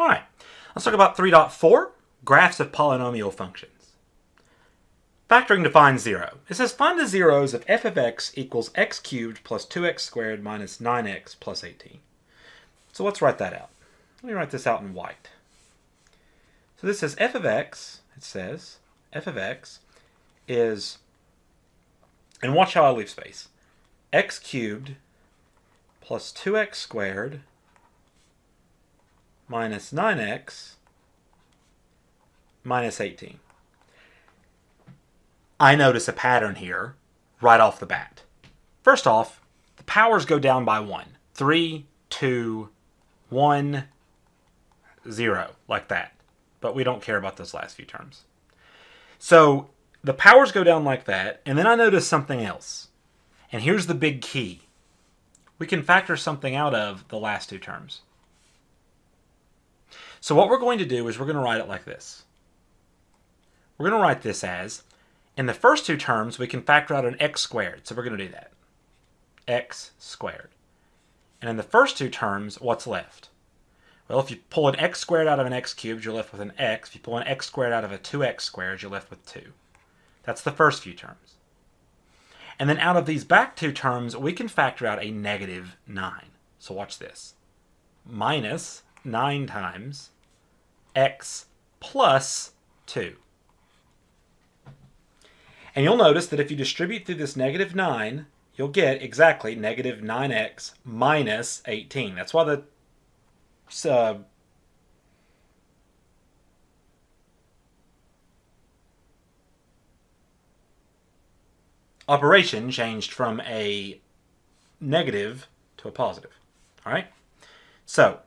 All right, let's talk about 3.4, graphs of polynomial functions. Factoring to find 0. It says find the zeros if f of x equals x cubed plus 2x squared minus 9x plus 18. So let's write that out. Let me write this out in white. So this says f of x, it says f of x is, and watch how I leave space, x cubed plus 2x squared minus 9x minus 18. I notice a pattern here right off the bat. First off, the powers go down by 1. 3, 2, 1, 0, like that. But we don't care about those last few terms. So the powers go down like that, and then I notice something else. And here's the big key. We can factor something out of the last two terms. So what we're going to do is we're going to write it like this. We're going to write this as, in the first two terms, we can factor out an x squared. So we're going to do that. X squared. And in the first two terms, what's left? Well, if you pull an x squared out of an x cubed, you're left with an x. If you pull an x squared out of a 2x squared, you're left with 2. That's the first few terms. And then out of these back two terms, we can factor out a negative 9. So watch this. Minus 9 times x plus 2. And you'll notice that if you distribute through this negative 9, you'll get exactly negative 9x minus 18. That's why the operation changed from a negative to a positive. All right? So,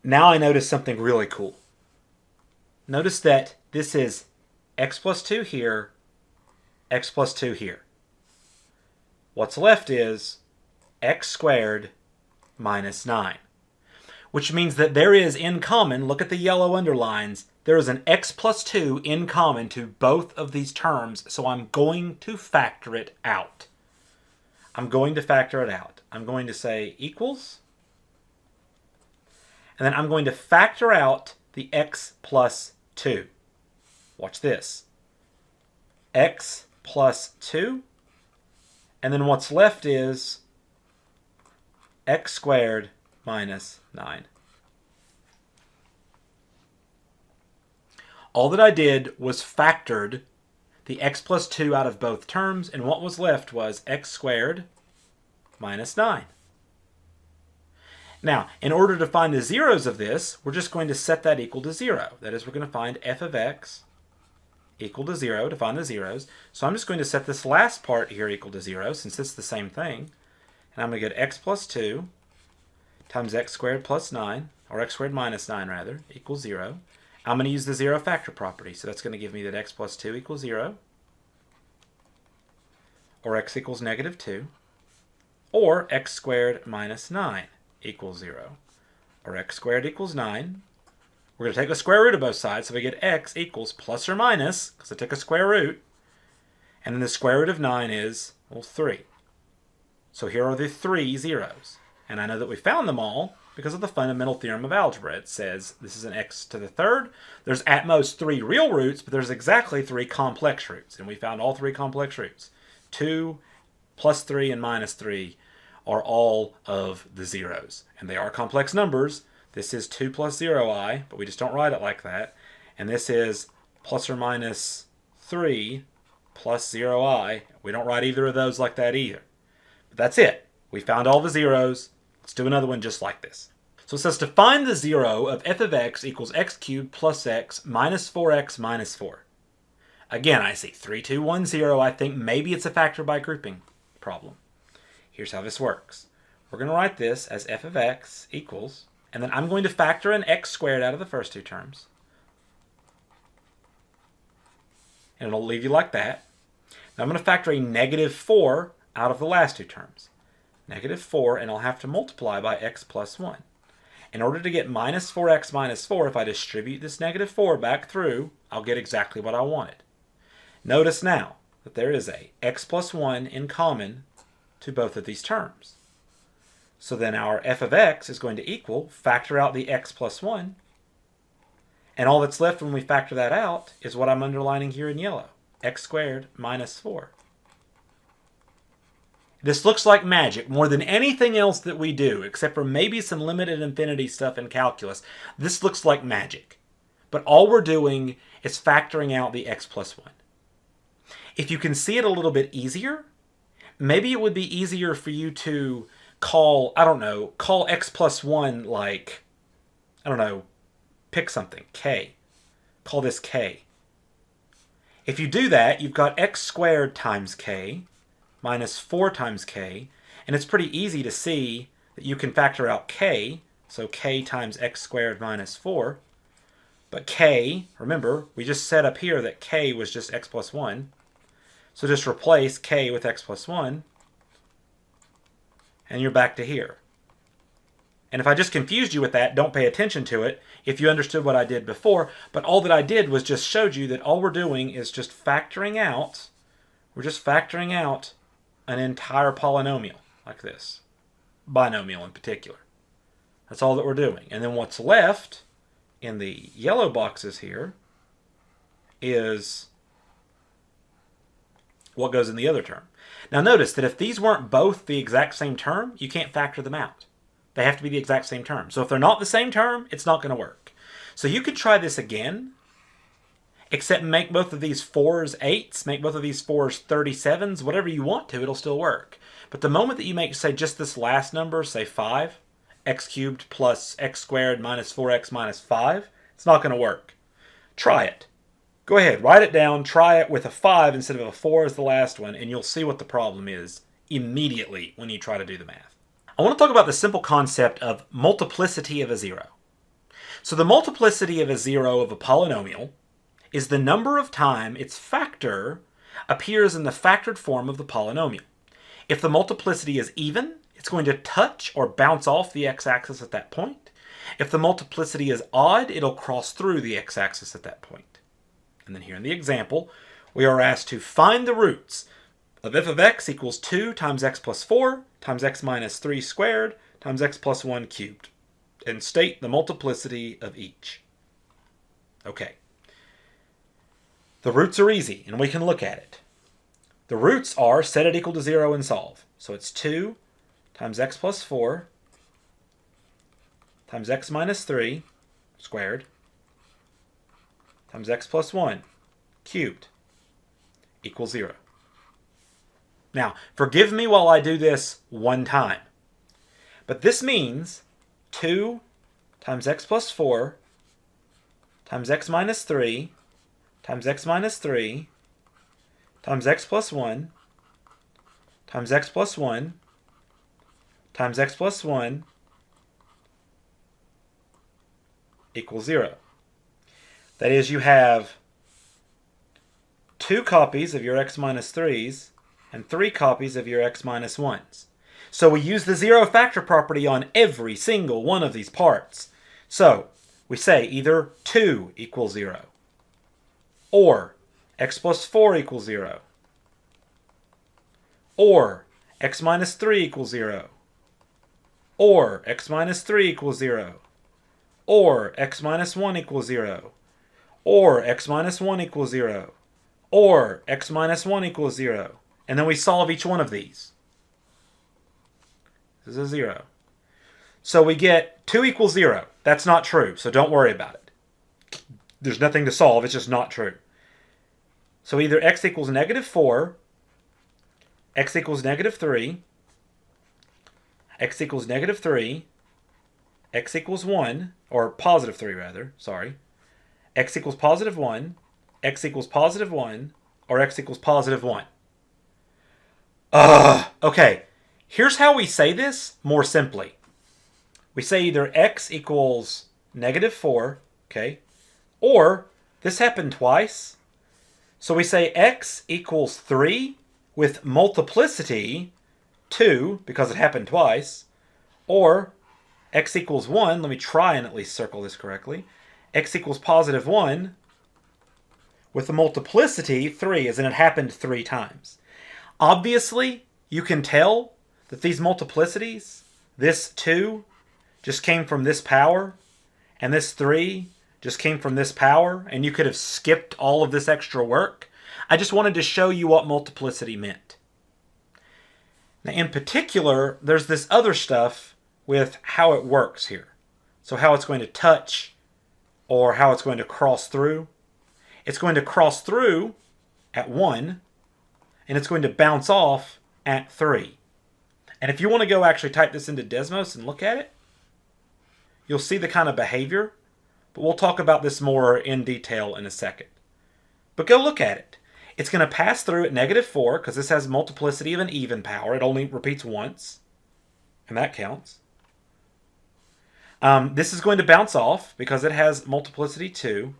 now I notice something really cool. Notice that this is x plus 2 here, x plus 2 here. What's left is x squared minus 9, which means that there is in common, look at the yellow underlines, there is an x plus 2 in common to both of these terms, so I'm going to factor it out. I'm going to factor it out. I'm going to say equals, and then I'm going to factor out the x plus 2. Watch this. X plus 2, and then what's left is x squared minus 9. All that I did was factored the x plus 2 out of both terms, and what was left was x squared minus 9. Now, in order to find the zeros of this, we're just going to set that equal to 0. That is, we're going to find f of x equal to 0 to find the zeros. So I'm just going to set this last part here equal to 0, since it's the same thing. And I'm going to get x plus 2 times x squared plus 9, or x squared minus 9 rather, equals 0. I'm going to use the zero factor property, so that's going to give me that x plus 2 equals 0, or x equals negative 2, or x squared minus 9 equals 0, or x squared equals 9. We're going to take the square root of both sides, so we get x equals plus or minus, because I took a square root, and then the square root of 9 is, well, 3. So here are the 3 zeros. And I know that we found them all because of the fundamental theorem of algebra. It says this is an x to the third. There's at most 3 real roots, but there's exactly 3 complex roots. And we found all 3 complex roots. 2, plus 3, and minus 3 are all of the zeros. And they are complex numbers. This is 2 plus 0i, but we just don't write it like that. And this is plus or minus 3 plus 0i. We don't write either of those like that either. But that's it. We found all the zeros. Let's do another one just like this. So it says to find the 0 of f of x equals x cubed plus x minus 4x minus 4. Again, I see 3, 2, 1, 0. I think maybe it's a factor by grouping problem. Here's how this works. We're going to write this as f of x equals, and then I'm going to factor an x squared out of the first two terms. And it'll leave you like that. Now I'm going to factor a negative 4 out of the last two terms. Negative 4, and I'll have to multiply by x plus 1. In order to get minus 4x minus 4, if I distribute this negative 4 back through, I'll get exactly what I wanted. Notice now that there is a x plus 1 in common to both of these terms. So then our f of x is going to equal, factor out the x plus 1, and all that's left when we factor that out is what I'm underlining here in yellow, x squared minus 4. This looks like magic more than anything else that we do, except for maybe some limited infinity stuff in calculus. This looks like magic. But all we're doing is factoring out the x plus 1. If you can see it a little bit easier, maybe it would be easier for you to call, I don't know, call x plus 1 like, I don't know, pick something, k. Call this k. If you do that, you've got x squared times k minus 4 times k, and it's pretty easy to see that you can factor out k, so k times x squared minus 4. But k, remember, we just said up here that k was just x plus 1. So just replace k with x plus 1, and you're back to here. And if I just confused you with that, don't pay attention to it if you understood what I did before. But all that I did was just showed you that all we're doing is just factoring out, an entire polynomial like this. Binomial in particular. That's all that we're doing. And then what's left in the yellow boxes here is what goes in the other term. Now notice that if these weren't both the exact same term, you can't factor them out. They have to be the exact same term. So if they're not the same term, it's not going to work. So you could try this again, except make both of these 4s 8s, make both of these 4s 37s, whatever you want to, it'll still work. But the moment that you make, say, just this last number, say 5, x cubed plus x squared minus 4x minus 5, it's not going to work. Try it. Go ahead, write it down, try it with a 5 instead of a 4 as the last one, and you'll see what the problem is immediately when you try to do the math. I want to talk about the simple concept of multiplicity of a 0. So the multiplicity of a 0 of a polynomial is the number of times its factor appears in the factored form of the polynomial. If the multiplicity is even, it's going to touch or bounce off the x-axis at that point. If the multiplicity is odd, it'll cross through the x-axis at that point. And then here in the example, we are asked to find the roots of f of x equals 2 times x plus 4 times x minus 3 squared times x plus 1 cubed, and state the multiplicity of each. Okay. The roots are easy, and we can look at it. The roots are set it equal to 0 and solve. So it's 2 times x plus 4 times x minus 3 squared times x plus 1 cubed equals 0. Now, forgive me while I do this one time. But this means 2 times x plus 4 times x minus 3 times x minus 3 times x plus 1 times x plus 1 times x plus 1 equals 0. That is, you have 2 copies of your x minus 3s and 3 copies of your x minus 1s. So we use the zero factor property on every single one of these parts. So we say either 2 equals 0, or x plus 4 equals 0, or x minus 3 equals 0, or x minus 3 equals 0, or x minus 1 equals 0, or x minus 1 equals 0, or x minus 1 equals 0. And then we solve each one of these. This is a 0. So we get 2 equals 0. That's not true, so don't worry about it. There's nothing to solve, it's just not true. So either x equals negative 4, x equals negative 3, x equals negative 3, x equals 1, or positive 3 rather, sorry. X equals positive 1, x equals positive 1, or x equals positive 1. Okay, here's how we say this more simply. We say either x equals negative 4, okay, or this happened twice. So we say x equals 3 with multiplicity 2, because it happened twice, or x equals 1, let me try and at least circle this correctly, x equals positive 1 with the multiplicity 3, as in it happened 3 times. Obviously, you can tell that these multiplicities, this 2 just came from this power, and this 3 just came from this power, and you could have skipped all of this extra work. I just wanted to show you what multiplicity meant. Now, in particular, there's this other stuff with how it works here. So how it's going to touch or how it's going to cross through. It's going to cross through at 1, and it's going to bounce off at 3. And if you want to go actually type this into Desmos and look at it, you'll see the kind of behavior, but we'll talk about this more in detail in a second. But go look at it. It's going to pass through at -4 because this has multiplicity of an even power. It only repeats once, and that counts. This is going to bounce off because it has multiplicity 2,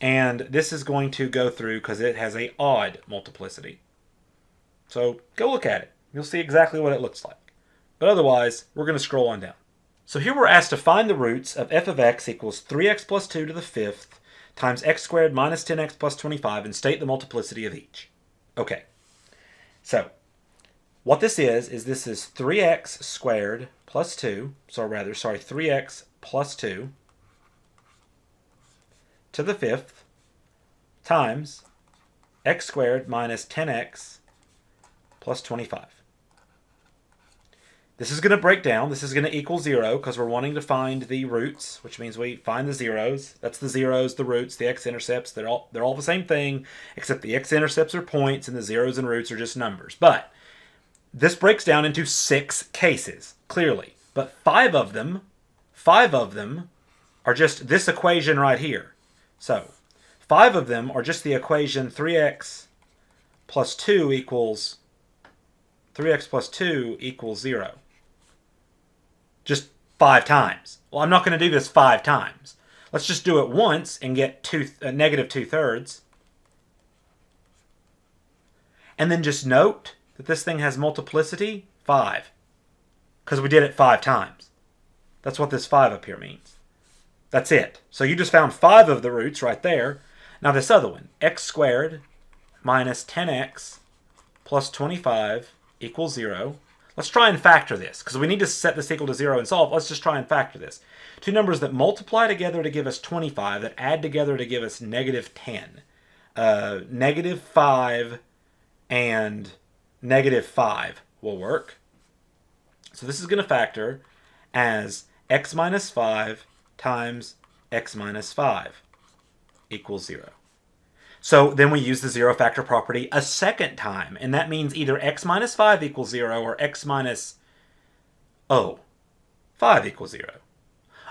and this is going to go through because it has an odd multiplicity. So go look at it. You'll see exactly what it looks like. But otherwise, we're going to scroll on down. So here we're asked to find the roots of f of x equals 3x plus 2 to the 5th times x squared minus 10x plus 25 and state the multiplicity of each. Okay, so what this is this is 3x squared plus 2, 3x plus 2 to the 5th times x squared minus 10x plus 25. This is going to break down. This is going to equal 0 because we're wanting to find the roots, which means we find the zeros. That's the zeros, the roots, the x-intercepts. They're all the same thing, except the x-intercepts are points and the zeros and roots are just numbers. But this breaks down into 6 cases, clearly. But 5 of them are just this equation right here. So 5 of them are just the equation 3x plus 2 equals 0. Just 5 times. Well, I'm not going to do this 5 times. Let's just do it once and get negative 2/3. And then just note that this thing has multiplicity 5. Because we did it 5 times. That's what this 5 up here means. That's it. So you just found 5 of the roots right there. Now this other one, x squared minus 10x plus 25 equals 0. Let's try and factor this, because we need to set this equal to 0 and solve. Let's just try and factor this. Two numbers that multiply together to give us 25, that add together to give us negative 10. Negative 5 and negative 5 will work. So this is going to factor as x minus 5 times x minus 5 equals 0. So then we use the zero factor property a second time, and that means either x minus 5 equals 0 or x minus 5 equals 0.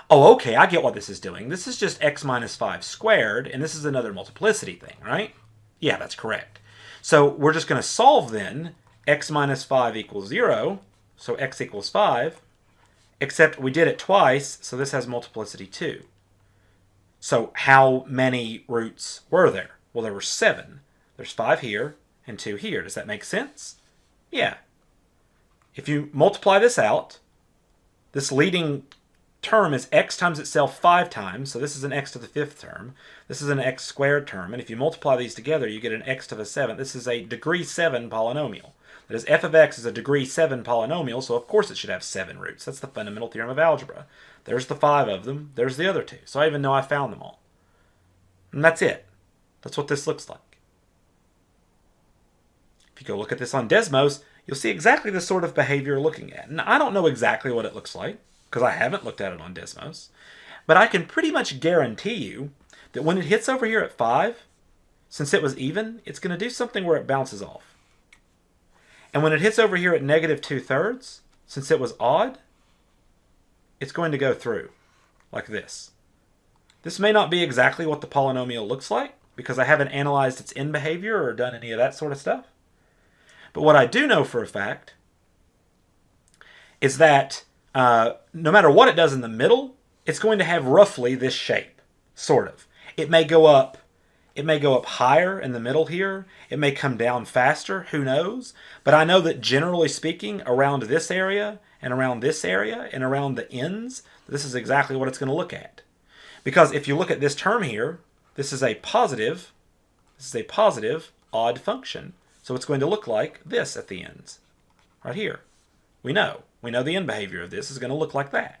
Oh, okay, I get what this is doing. This is just x minus 5 squared, and this is another multiplicity thing, right? Yeah, that's correct. So we're just going to solve then x minus 5 equals 0, so x equals 5, except we did it twice, so this has multiplicity 2. So how many roots were there? Well, there were 7. There's 5 here and 2 here. Does that make sense? Yeah. If you multiply this out, this leading term is x times itself 5 times. So this is an x to the 5th term. This is an x squared term. And if you multiply these together, you get an x to the 7th. This is a degree 7 polynomial. That is, f of x is a degree 7 polynomial, so of course it should have 7 roots. That's the fundamental theorem of algebra. There's the 5 of them. There's the other 2. So I even know I found them all. And that's it. That's what this looks like. If you go look at this on Desmos, you'll see exactly the sort of behavior you're looking at. And I don't know exactly what it looks like, because I haven't looked at it on Desmos. But I can pretty much guarantee you that when it hits over here at 5, since it was even, it's going to do something where it bounces off. And when it hits over here at negative 2/3, since it was odd, it's going to go through like this. This may not be exactly what the polynomial looks like, because I haven't analyzed its end behavior or done any of that sort of stuff. But what I do know for a fact is that no matter what it does in the middle, it's going to have roughly this shape, sort of. It may go up higher in the middle here. It may come down faster, who knows? But I know that generally speaking, around this area and around this area and around the ends, this is exactly what it's going to look at. Because if you look at this term here, this is a positive odd function. So it's going to look like this at the ends, right here. We know. We know the end behavior of this is going to look like that.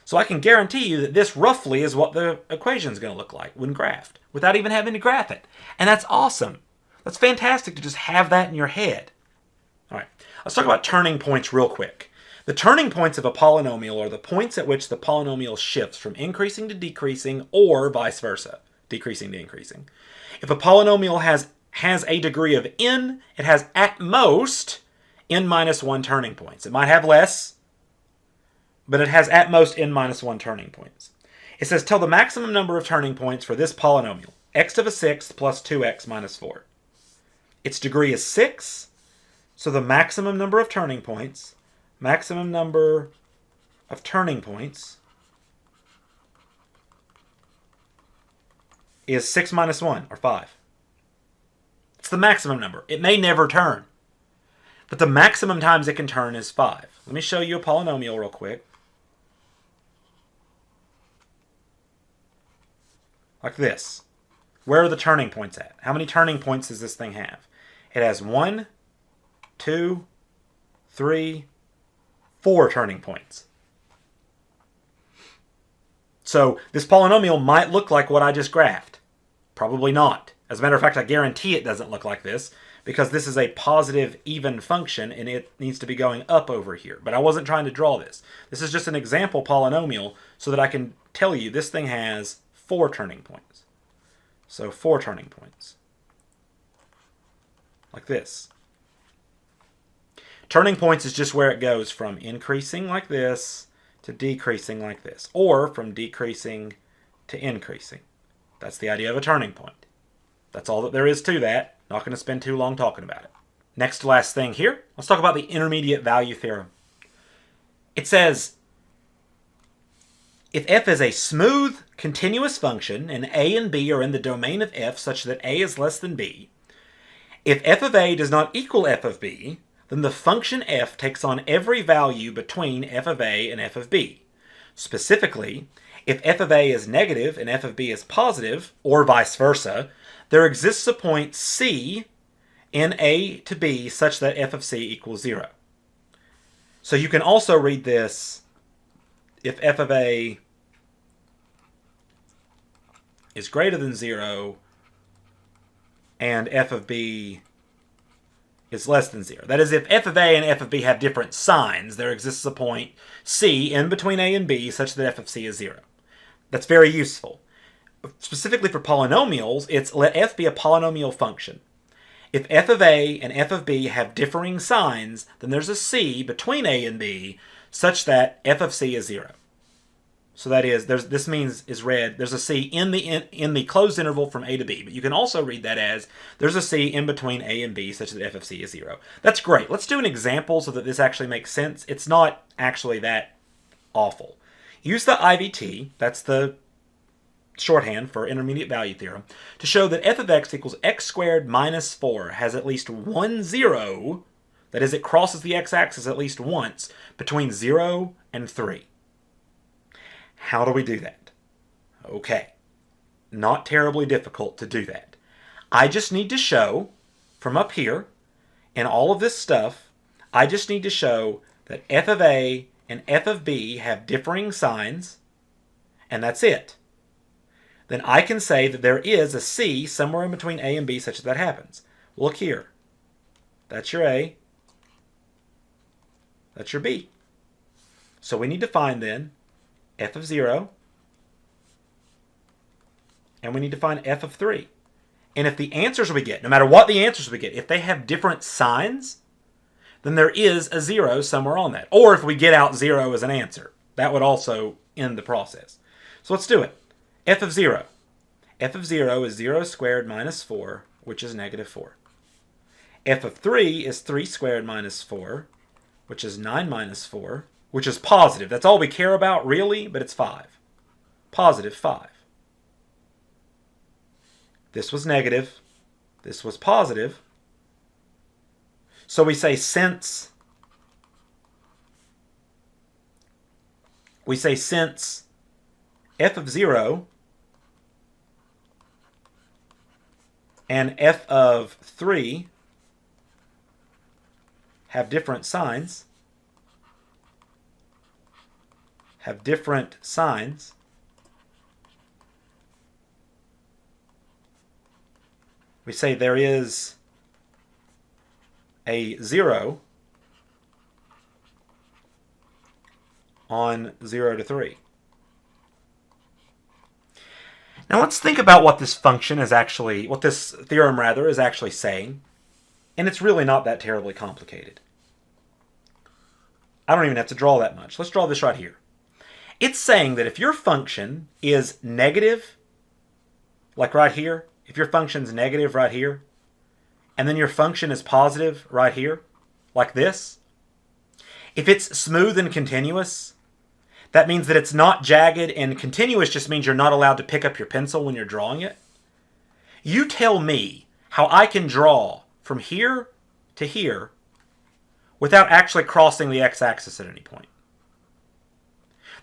So I can guarantee you that this roughly is what the equation is going to look like when graphed, without even having to graph it. And that's awesome. That's fantastic to just have that in your head. All right, let's talk about turning points real quick. The turning points of a polynomial are the points at which the polynomial shifts from increasing to decreasing or vice versa, decreasing to increasing. If a polynomial has a degree of n, it has at most n minus 1 turning points. It might have less, but it has at most n minus 1 turning points. It says tell the maximum number of turning points for this polynomial, x to the 6th plus 2x minus 4. Its degree is 6, so the maximum number of turning points is 6 minus 1, or 5. It's the maximum number. It may never turn, but the maximum times it can turn is 5. Let me show you a polynomial real quick. Like this. Where are the turning points at? How many turning points does this thing have? It has 1, 2, 3, 4 turning points. So this polynomial might look like what I just graphed. Probably not. As a matter of fact, I guarantee it doesn't look like this, because this is a positive even function and it needs to be going up over here. But I wasn't trying to draw this. This is just an example polynomial so that I can tell you this thing has 4 turning points. So 4 turning points. Like this. Turning points is just where it goes from increasing like this to decreasing like this, or from decreasing to increasing. That's the idea of a turning point. That's all that there is to that. Not going to spend too long talking about it. Next to last thing here, let's talk about the Intermediate Value Theorem. It says, if f is a smooth, continuous function, and a and b are in the domain of f such that a is less than b, if f of a does not equal f of b, then the function f takes on every value between f of a and f of b. Specifically, if f of a is negative and f of b is positive, or vice versa, there exists a point c in a to b such that f of c equals 0. So you can also read this, if f of a is greater than 0 and f of b is less than 0. That is, if f of a and f of b have different signs, there exists a point c in between a and b such that f of c is 0. That's very useful. Specifically for polynomials, it's let f be a polynomial function. If f of a and f of b have differing signs, then there's a c between a and b such that f of c is 0. So that is, this means is read, there's a c in the closed interval from a to b. But you can also read that as, there's a c in between a and b such that f of c is 0. That's great. Let's do an example so that this actually makes sense. It's not actually that awful. Use the IVT, that's the shorthand for Intermediate Value Theorem, to show that f of x equals x squared minus 4 has at least one 0, that is, it crosses the x-axis at least once, between 0 and 3. How do we do that? Okay, not terribly difficult to do that. I just need to show, from up here, in all of this stuff, I just need to show that f of a and f of b have differing signs, and that's it. Then I can say that there is a c somewhere in between a and b such that that happens. Look here. That's your a. That's your b. So we need to find then f of 0, and we need to find f of 3. And if the answers we get, no matter what the answers we get, if they have different signs, then there is a 0 somewhere on that. Or if we get out 0 as an answer, that would also end the process. So let's do it. F of 0. F of 0 is 0 squared minus 4, which is negative 4. F of 3 is 3 squared minus 4, which is 9 minus 4, which is positive. That's all we care about, really, but it's 5. Positive 5. This was negative. This was positive. So we say since f of 0 and f of 3 have different signs, have different signs, we say there is a 0 on 0 to 3. Now let's think about what this function is actually, what this theorem rather is actually saying. And it's really not that terribly complicated. I don't even have to draw that much. Let's draw this right here. It's saying that if your function is negative, like right here, if your function's negative right here, and then your function is positive right here, like this, if it's smooth and continuous, that means that it's not jagged, and continuous just means you're not allowed to pick up your pencil when you're drawing it. You tell me how I can draw from here to here without actually crossing the x-axis at any point.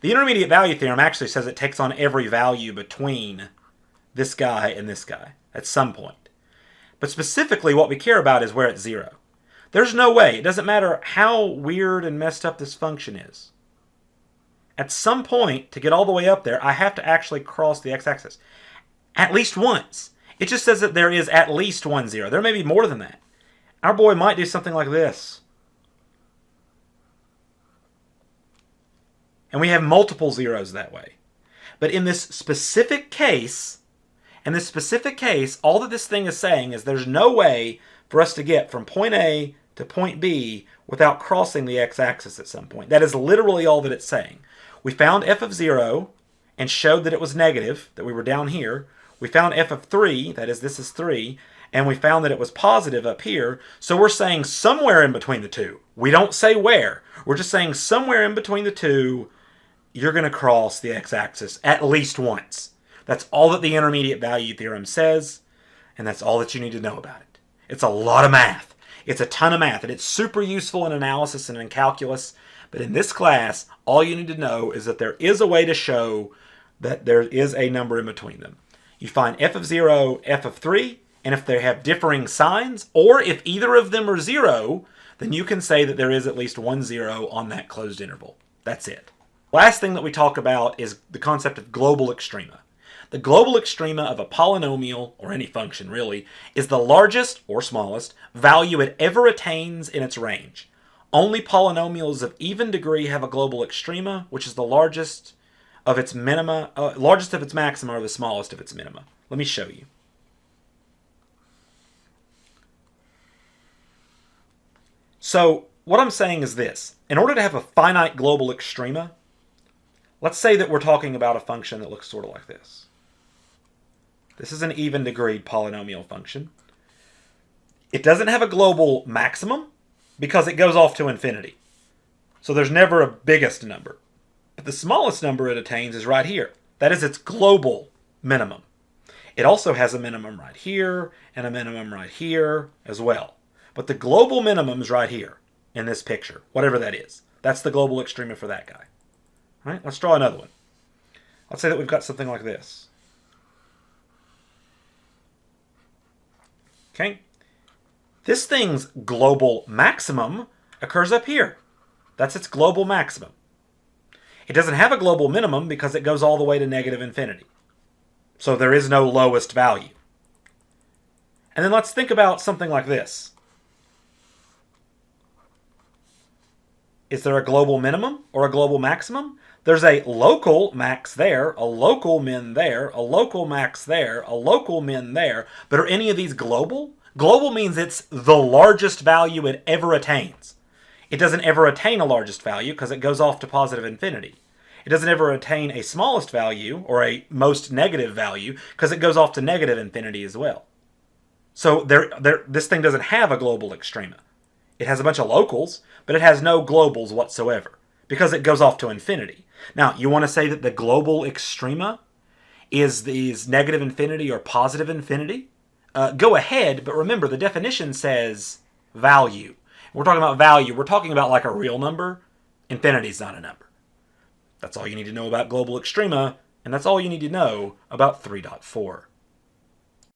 The intermediate value theorem actually says it takes on every value between this guy and this guy at some point. But specifically what we care about is where it's 0. There's no way, it doesn't matter how weird and messed up this function is. At some point, to get all the way up there, I have to actually cross the x-axis. At least once. It just says that there is at least one 0. There may be more than that. Our boy might do something like this. And we have multiple zeros that way. But in this specific case, all that this thing is saying is there's no way for us to get from point A to point B without crossing the x-axis at some point. That is literally all that it's saying. We found f of 0 and showed that it was negative, that we were down here. We found f of 3, that is, this is 3, and we found that it was positive up here. So we're saying somewhere in between the two. We don't say where. We're just saying somewhere in between the two, you're going to cross the x-axis at least once. That's all that the intermediate value theorem says, and that's all that you need to know about it. It's a lot of math. It's a ton of math, and it's super useful in analysis and in calculus. But in this class, all you need to know is that there is a way to show that there is a number in between them. You find f of 0, f of 3, and if they have differing signs, or if either of them are 0, then you can say that there is at least one 0 on that closed interval. That's it. Last thing that we talk about is the concept of global extrema. The global extrema of a polynomial, or any function really, is the largest, or smallest, value it ever attains in its range. Only polynomials of even degree have a global extrema, which is the largest of its minima, largest of its maxima, or the smallest of its minima. Let me show you. So what I'm saying is this. In order to have a finite global extrema, let's say that we're talking about a function that looks sort of like this. This is an even degreed polynomial function. It doesn't have a global maximum because it goes off to infinity. So there's never a biggest number. But the smallest number it attains is right here. That is its global minimum. It also has a minimum right here and a minimum right here as well. But the global minimum is right here in this picture, whatever that is. That's the global extrema for that guy. All right, let's draw another one. Let's say that we've got something like this. Okay? This thing's global maximum occurs up here. That's its global maximum. It doesn't have a global minimum because it goes all the way to negative infinity. So there is no lowest value. And then let's think about something like this. Is there a global minimum or a global maximum? There's a local max there, a local min there, a local max there, a local min there. But are any of these global? Global means it's the largest value it ever attains. It doesn't ever attain a largest value because it goes off to positive infinity. It doesn't ever attain a smallest value or a most negative value because it goes off to negative infinity as well. So this thing doesn't have a global extrema. It has a bunch of locals, but it has no globals whatsoever because it goes off to infinity. Now, you want to say that the global extrema is negative infinity or positive infinity? Go ahead, but remember the definition says value. We're talking about value. We're talking about like a real number. Infinity is not a number. That's all you need to know about global extrema, and that's all you need to know about 3.4.